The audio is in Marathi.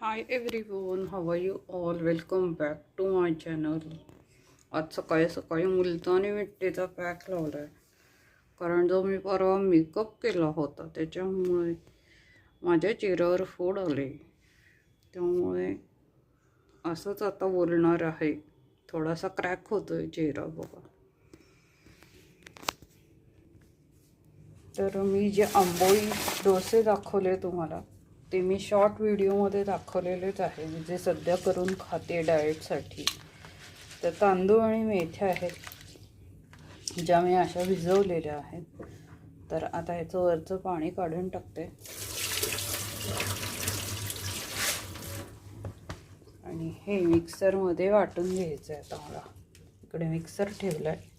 High everyone, how are you all? Welcome back to my channel. आज सकाळी सकाळी मुलतानी मिठीचा पॅक लावला आहे, कारण जो मी परवा मेकअप केला होता त्याच्यामुळे माझ्या चेहऱ्यावर फोड आले. त्यामुळे असंच आता बोलणार आहे. थोडासा क्रॅक होतोय चेहरा बघा. तर मी जे आंबोळी डोसे दाखवले तुम्हाला, ते मी शॉर्ट व्हिडिओमध्ये दाखवलेलेच आहे, म्हणजे सध्या करून खाते डाएटसाठी. तर तांदूळ आणि मेथ्या आहेत ज्या मी अशा भिजवलेल्या आहेत. तर आता ह्याचं वरचं पाणी काढून टाकते आणि हे मिक्सरमध्ये वाटून घ्यायचं आहे. आता मला इकडे मिक्सर ठेवला आहे.